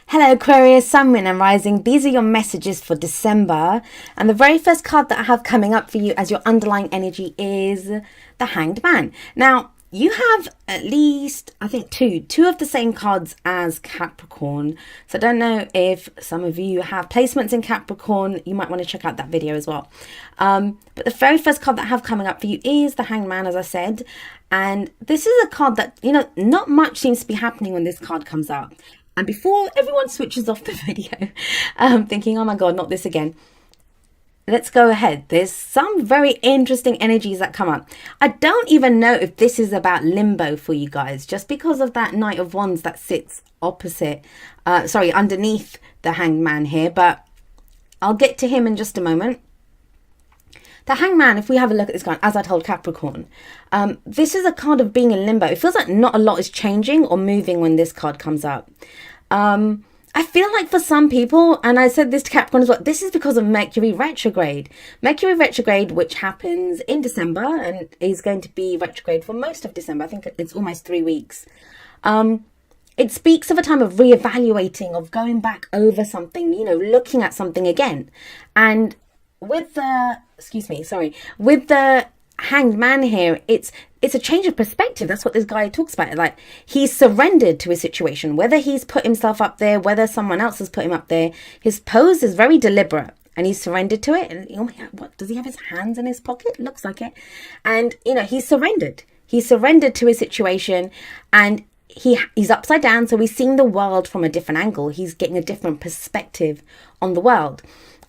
Hello Aquarius, Sun, Moon and Rising. These are your messages for December. And the very first card that I have coming up for you as your underlying energy is the Hanged Man. Now, you have at least, I think, two of the same cards as Capricorn. So I don't know if some of you have placements in Capricorn. You might want to check out that video as well. But the very first card that I have coming up for you is the Hanged Man, as I said. And this is a card that, not much seems to be happening when this card comes out. And before everyone switches off the video, thinking, oh my God, not this again. Let's go ahead. There's some very interesting energies that come up. I don't even know if this is about limbo for you guys, just because of that Knight of Wands that sits underneath the Hanged Man here. But I'll get to him in just a moment. The Hanged Man, if we have a look at this card, as I told Capricorn, this is a card of being in limbo. It feels like not a lot is changing or moving when this card comes up. I feel like for some people, and I said this to Capricorn as well, this is because of Mercury retrograde. Mercury retrograde, which happens in December and is going to be retrograde for most of December. I think it's almost 3 weeks. It speaks of a time of reevaluating, of going back over something, looking at something again. And with the Hanged Man here, it's a change of perspective. That's what this guy talks about. Like, he's surrendered to his situation, whether he's put himself up there, whether someone else has put him up there. His pose is very deliberate and he's surrendered to it. And oh my God, what does he have his hands in his pocket? Looks like it. And he's surrendered. He's surrendered to his situation, and he's upside down. So he's seeing the world from a different angle. He's getting a different perspective on the world.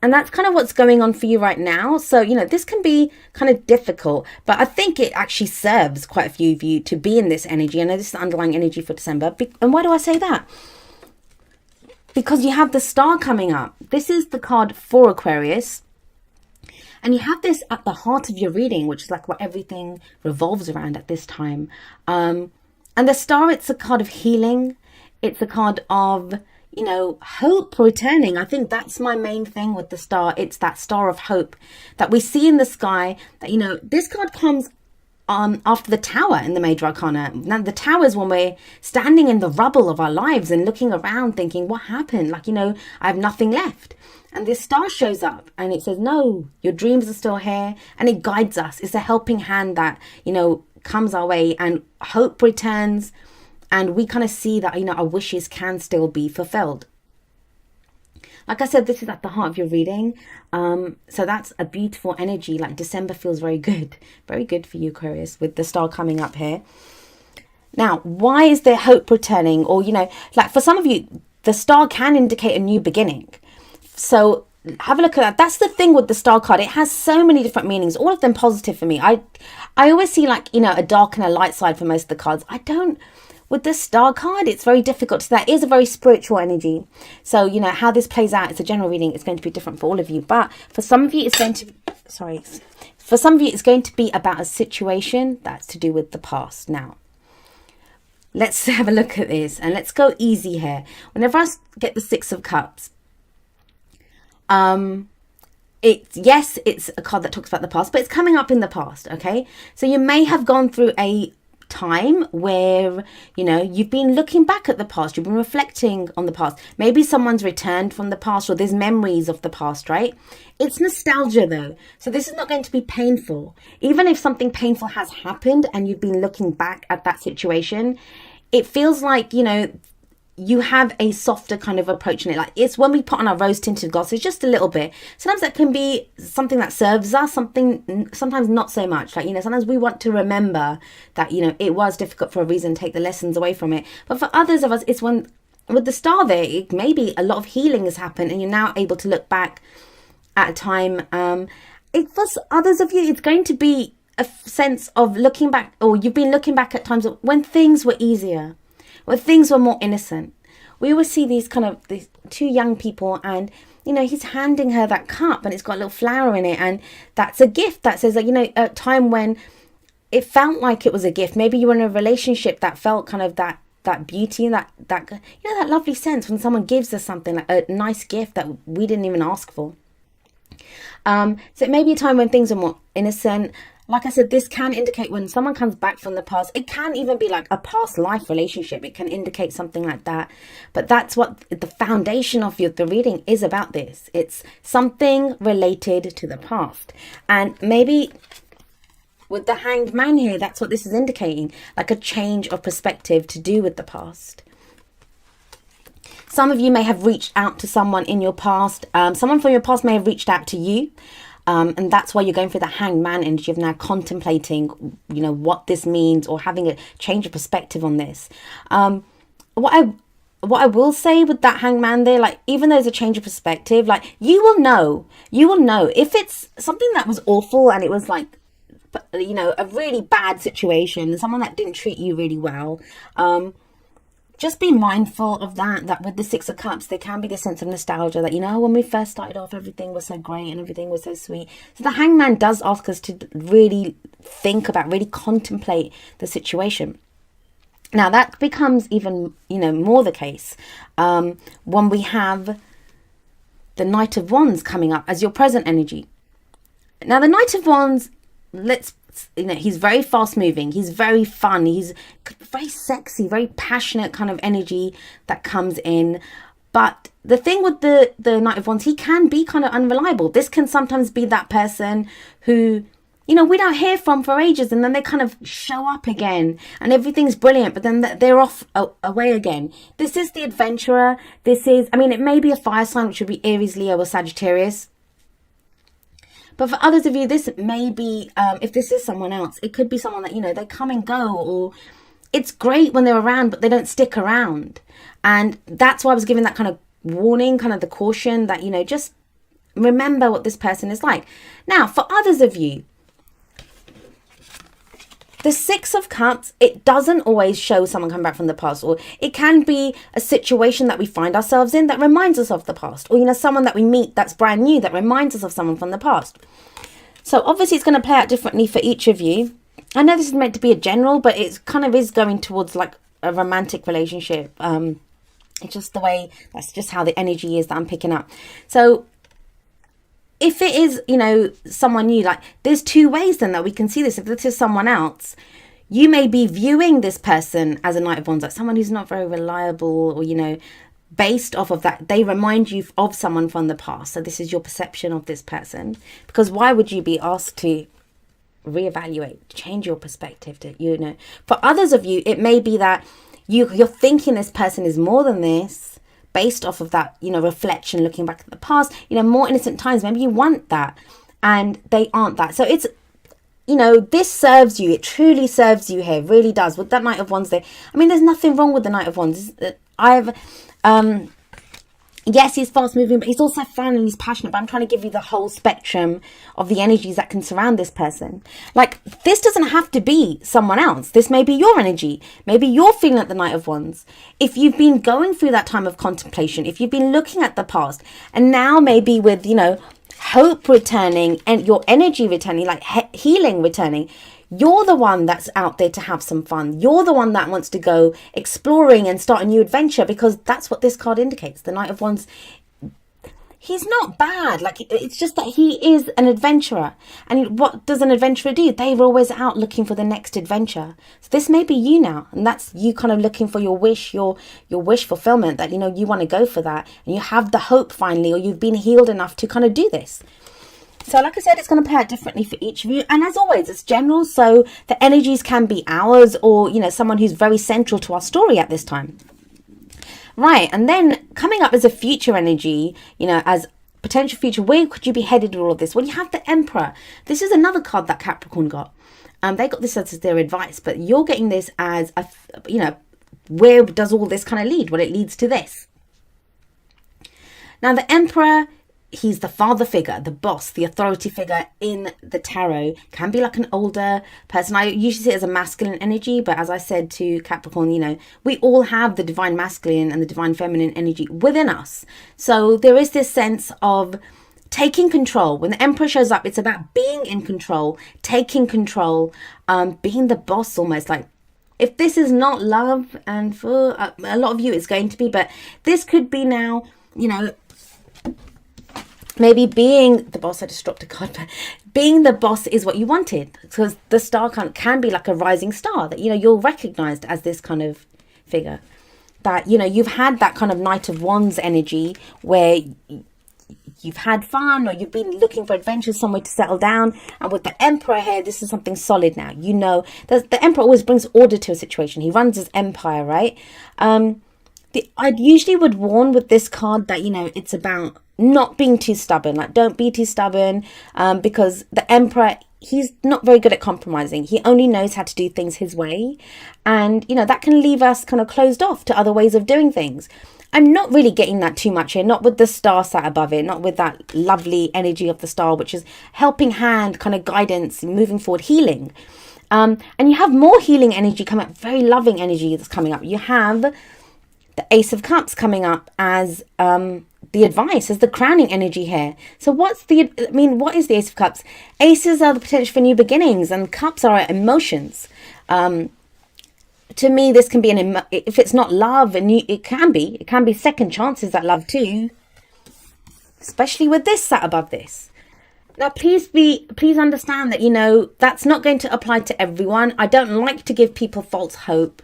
And that's kind of what's going on for you right now. So, this can be kind of difficult, but I think it actually serves quite a few of you to be in this energy. I know this is the underlying energy for December. And why do I say that? Because you have the Star coming up. This is the card for Aquarius. And you have this at the heart of your reading, which is like what everything revolves around at this time. And the Star, it's a card of healing. It's a card of hope returning. I think that's my main thing with the Star. It's that star of hope that we see in the sky. That, this card comes after the Tower in the Major Arcana. Now, the Tower is when we're standing in the rubble of our lives and looking around thinking, what happened? Like, I have nothing left. And this star shows up and it says, no, your dreams are still here. And it guides us. It's a helping hand that, comes our way, and hope returns. And we kind of see that, our wishes can still be fulfilled. Like I said, this is at the heart of your reading. So that's a beautiful energy. Like, December feels very good. Very good for you, Aquarius, with the Star coming up here. Now, why is there hope returning? Or, like for some of you, the Star can indicate a new beginning. So have a look at that. That's the thing with the Star card. It has so many different meanings, all of them positive for me. I always see like, a dark and a light side for most of the cards. With the Star card, it's very difficult. So that is a very spiritual energy. So, how this plays out, it's a general reading. It's going to be different for all of you. But for some of you, it's going to be about a situation that's to do with the past. Now, let's have a look at this and let's go easy here. Whenever I get the Six of Cups, it's a card that talks about the past, but it's coming up in the past. Okay. So you may have gone through a time where you've been looking back at the past, you've been reflecting on the past. Maybe someone's returned from the past, or there's memories of the past, right? It's nostalgia though, so this is not going to be painful. Even if something painful has happened and you've been looking back at that situation, it feels like you have a softer kind of approach in it. Like, it's when we put on our rose tinted glasses just a little bit. Sometimes that can be something that serves us, sometimes not so much. Like, sometimes we want to remember that, it was difficult for a reason, take the lessons away from it. But for others of us, it's when with the Star there, maybe a lot of healing has happened and you're now able to look back at a time. For others of you, it's going to be a sense of looking back, or you've been looking back at times when things were easier, where things were more innocent. We always see these two young people, and he's handing her that cup and it's got a little flower in it, and that's a gift that says that a time when it felt like it was a gift. Maybe you were in a relationship that felt kind of that beauty, that that lovely sense when someone gives us something, like a nice gift that we didn't even ask for. So it may be a time when things are more innocent. like I said, this can indicate when someone comes back from the past. It can even be like a past life relationship. It can indicate something like that. But that's what the foundation of the reading is about this. It's something related to the past. And maybe with the Hanged Man here, that's what this is indicating. Like a change of perspective to do with the past. Some of you may have reached out to someone in your past. Someone from your past may have reached out to you. And that's why you're going through the Hanged Man energy of now contemplating, what this means, or having a change of perspective on this. What I will say with that Hanged Man there, like, even though there's a change of perspective, like, you will know if it's something that was awful and it was like, a really bad situation, someone that didn't treat you really well. Just be mindful of that with the Six of Cups, there can be this sense of nostalgia that, when we first started off, everything was so great and everything was so sweet. So the Hanged Man does ask us to really think about, really contemplate the situation. Now that becomes even, more the case when we have the Knight of Wands coming up as your present energy. Now the Knight of Wands, he's very fast moving, he's very fun, he's very sexy, very passionate kind of energy that comes in. But the thing with the Knight of Wands, he can be kind of unreliable. This can sometimes be that person who, we don't hear from for ages, and then they kind of show up again and everything's brilliant, but then they're off away again. This is the adventurer. It may be a fire sign, which would be Aries, Leo, or Sagittarius. But for others of you, this may be, if this is someone else, it could be someone that, they come and go, or it's great when they're around, but they don't stick around. And that's why I was giving that kind of warning, kind of the caution that, just remember what this person is like. Now, for others of you, the Six of Cups, it doesn't always show someone coming back from the past, or it can be a situation that we find ourselves in that reminds us of the past, or, someone that we meet that's brand new that reminds us of someone from the past. So obviously it's going to play out differently for each of you. I know this is meant to be a general, but it kind of is going towards like a romantic relationship. It's just the way, that's just how the energy is that I'm picking up. So if it is, someone new, like, there's two ways then that we can see this. If this is someone else, you may be viewing this person as a Knight of Wands, like someone who's not very reliable, or, based off of that, they remind you of someone from the past. So this is your perception of this person. Because why would you be asked to reevaluate, change your perspective to, For others of you, it may be that you're thinking this person is more than this, based off of that, reflection, looking back at the past, more innocent times. Maybe you want that and they aren't that. So it's, this serves you. It truly serves you here. Really does. With that Knight of Wands there. There's nothing wrong with the Knight of Wands. Yes, he's fast moving, but he's also fun and he's passionate. But I'm trying to give you the whole spectrum of the energies that can surround this person. Like, this doesn't have to be someone else. This may be your energy. Maybe you're feeling like the Knight of Wands. If you've been going through that time of contemplation, if you've been looking at the past, and now maybe with, hope returning and your energy returning, like healing returning, you're the one that's out there to have some fun. You're the one that wants to go exploring and start a new adventure, because that's what this card indicates. The Knight of Wands, he's not bad. Like, it's just that he is an adventurer. And what does an adventurer do? They're always out looking for the next adventure. So this may be you now. And that's you kind of looking for your wish, your wish fulfillment, that, you want to go for that. And you have the hope finally, or you've been healed enough to kind of do this. So like I said, it's going to play out differently for each of you. And as always, it's general. So the energies can be ours, or, someone who's very central to our story at this time. Right. And then coming up as a future energy, as potential future, where could you be headed with all of this? Well, you have the Emperor. This is another card that Capricorn got. They got this as their advice, but you're getting this as, where does all this kind of lead? Well, it leads to this. Now, the Emperor, he's the father figure, the boss, the authority figure in the tarot. Can be like an older person. I usually see it as a masculine energy, but as I said to Capricorn, we all have the divine masculine and the divine feminine energy within us. So there is this sense of taking control. When the Emperor shows up, it's about being in control, taking control, being the boss almost. Like, if this is not love, and for a lot of you it's going to be, but this could be now, maybe being the boss. I just dropped a card, but being the boss is what you wanted, because the star can be like a rising star that, you know, you're recognized as this kind of figure, that, you know, you've had that kind of Knight of Wands energy where you've had fun, or you've been looking for adventures, somewhere to settle down. And with the Emperor here, this is something solid now. You know, the Emperor always brings order to a situation. He runs his empire, right? I usually would warn with this card that, you know, it's about not being too stubborn. Like, don't be too stubborn, because the Emperor, he's not very good at compromising. He only knows how to do things his way. And, you know, that can leave us kind of closed off to other ways of doing things. I'm not really getting that too much here, not with the star sat above it, not with that lovely energy of the star, which is helping hand, kind of guidance, moving forward, healing. And you have more healing energy coming up, very loving energy that's coming up. You have the Ace of Cups coming up as the advice, as the crowning energy here. So what is the Ace of Cups? Aces are the potential for new beginnings, and cups are emotions. To me, this can be if it's not love, and it can be second chances at love too, especially with this sat above this. Now, please understand that, you know, that's not going to apply to everyone. I don't like to give people false hope.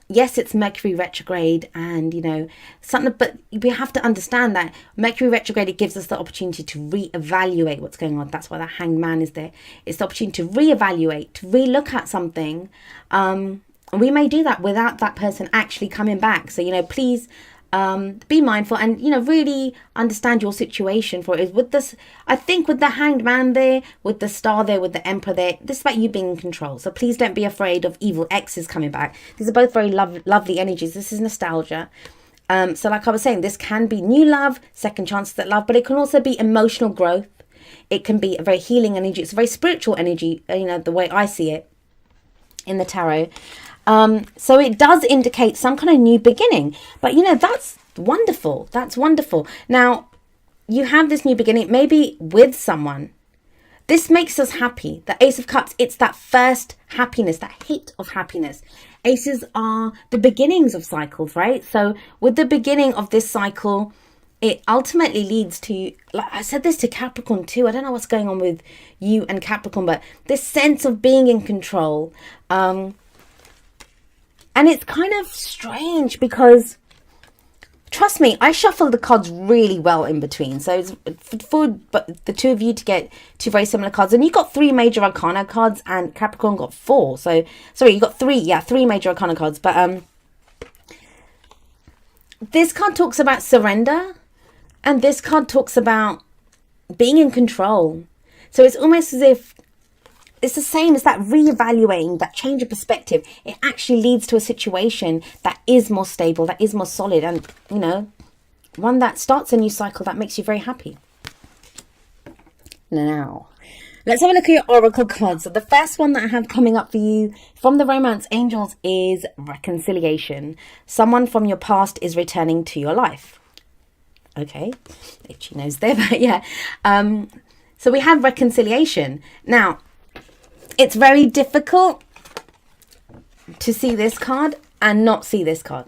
Yes, it's Mercury retrograde, and, you know, something, but we have to understand that Mercury retrograde, it gives us the opportunity to reevaluate what's going on. That's why the Hanged Man is there. It's the opportunity to reevaluate, to relook at something. We may do that without that person actually coming back. So, you know, please be mindful and, you know, really understand your situation for it. With this, I think with the Hanged Man there, with the star there, with the Emperor there, this is about you being in control. So please don't be afraid of evil exes coming back. These are both very lovely energies. This is nostalgia. So like I was saying, this can be new love, second chances at love, but it can also be emotional growth. It can be a very healing energy. It's a very spiritual energy, you know, the way I see it in the tarot. So it does indicate some kind of new beginning, but, you know, that's wonderful. That's wonderful. Now, you have this new beginning, maybe with someone. This makes us happy. The Ace of Cups, it's that first happiness, that hit of happiness. Aces are the beginnings of cycles, right? So with the beginning of this cycle, it ultimately leads to, like I said this to Capricorn too. I don't know what's going on with you and Capricorn, but this sense of being in control. And it's kind of strange because, trust me, I shuffled the cards really well in between. So it's for the two of you to get two very similar cards. And you got 3 major arcana cards and Capricorn got 4. So, sorry, you got 3 major arcana cards. But this card talks about surrender. And this card talks about being in control. So it's almost as if it's the same as that reevaluating, that change of perspective. It actually leads to a situation that is more stable, that is more solid, and, you know, one that starts a new cycle that makes you very happy. Now, let's have a look at your oracle cards. So the first one that I have coming up for you from the Romance Angels is reconciliation. Someone from your past is returning to your life. Okay, itchy nose there, but yeah. So we have reconciliation. Now, it's very difficult to see this card and not see this card,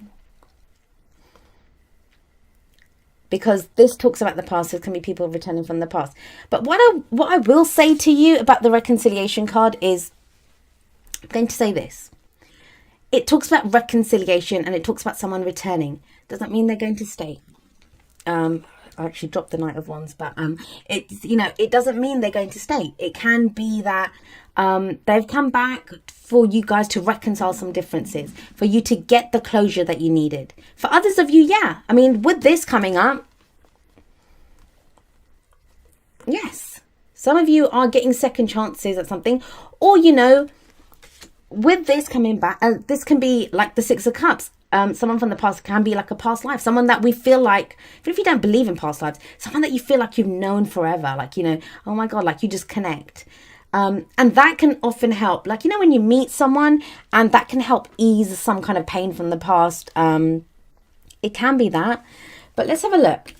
because this talks about the past. There can be people returning from the past. But what I will say to you about the reconciliation card is, I'm going to say this. It talks about reconciliation and it talks about someone returning. Doesn't mean they're going to stay. I actually dropped the Knight of Wands, but it's, you know, it doesn't mean they're going to stay. It can be that they've come back for you guys to reconcile some differences, for you to get the closure that you needed. For others of you, yeah. I mean, with this coming up, yes, some of you are getting second chances at something, or, you know, with this coming back, this can be like the Six of Cups. Someone from the past can be like a past life, someone that we feel like, even if you don't believe in past lives, someone that you feel like you've known forever, like, you know, oh my God, like you just connect. And that can often help, like, you know, when you meet someone, and that can help ease some kind of pain from the past. It can be that. But let's have a look.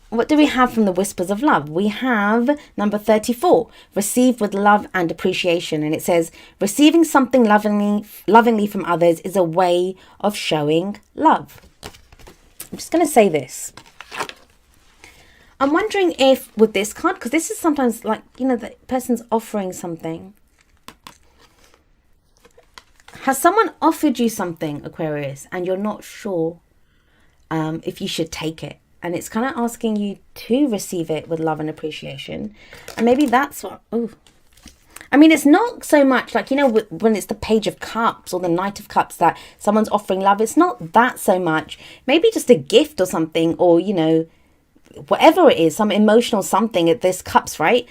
What do we have from the Whispers of Love? We have number 34, receive with love and appreciation. And it says, receiving something lovingly from others is a way of showing love. I'm just going to say this. I'm wondering if with this card, because this is sometimes like, you know, the person's offering something. Has someone offered you something, Aquarius, and you're not sure if you should take it? And it's kind of asking you to receive it with love and appreciation. And maybe that's what... Oh, I mean, it's not so much like, you know, when it's the Page of Cups or the Knight of Cups that someone's offering love. It's not that so much. Maybe just a gift or something, or, you know, whatever it is, some emotional something at this Cups, right?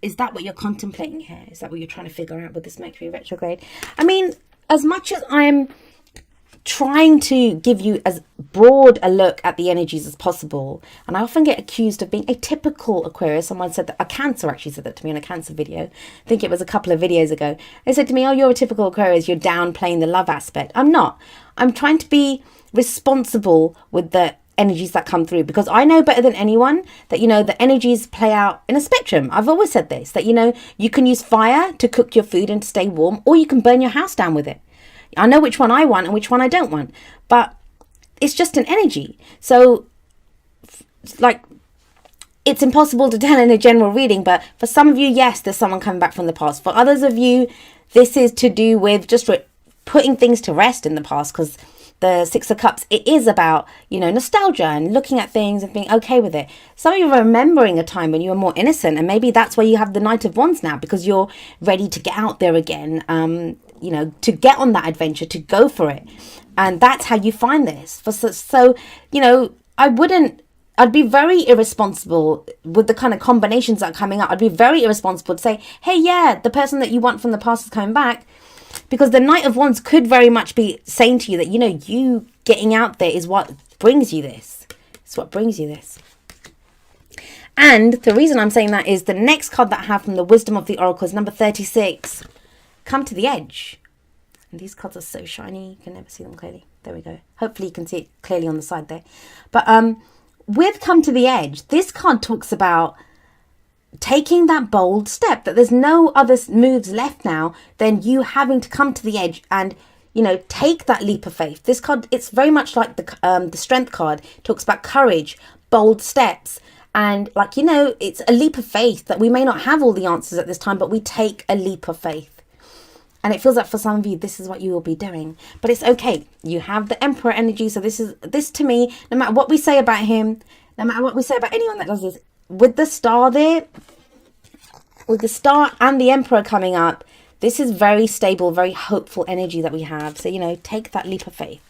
Is that what you're contemplating here? Is that what you're trying to figure out with this Mercury retrograde? I mean, as much as I'm trying to give you as broad a look at the energies as possible, and I often get accused of being a typical Aquarius. Someone said that, a Cancer actually said that to me in a Cancer video. I think it was a couple of videos ago. They said to me, oh, you're a typical Aquarius, you're downplaying the love aspect. I'm not. I'm trying to be responsible with the energies that come through, because I know better than anyone that, you know, the energies play out in a spectrum. I've always said this, that, you know, you can use fire to cook your food and to stay warm, or you can burn your house down with it. I know which one I want and which one I don't want, but it's just an energy. So, like, it's impossible to tell in a general reading, but for some of you, yes, there's someone coming back from the past. For others of you, this is to do with just putting things to rest in the past, because the Six of Cups, it is about, you know, nostalgia and looking at things and being okay with it. Some of you are remembering a time when you were more innocent, and maybe that's why you have the Knight of Wands now, because you're ready to get out there again, you know, to get on that adventure, to go for it. And that's how you find this. So, you know, I'd be very irresponsible with the kind of combinations that are coming up. I'd be very irresponsible to say, hey, yeah, the person that you want from the past is coming back. Because the Knight of Wands could very much be saying to you that, you know, you getting out there is what brings you this. It's what brings you this. And the reason I'm saying that is the next card that I have from the Wisdom of the Oracle is number 36. Come to the edge. And these cards are so shiny, you can never see them clearly. There we go. Hopefully you can see it clearly on the side there. But with Come to the Edge, this card talks about taking that bold step, that there's no other moves left now than you having to come to the edge and, you know, take that leap of faith. This card, it's very much like the Strength card. It talks about courage, bold steps, and, like, you know, it's a leap of faith that we may not have all the answers at this time, but we take a leap of faith. And it feels like for some of you, this is what you will be doing. But it's okay. You have the Emperor energy. So this to me, no matter what we say about him, no matter what we say about anyone that does this, with the star there, with the star and the Emperor coming up, this is very stable, very hopeful energy that we have. So, you know, take that leap of faith.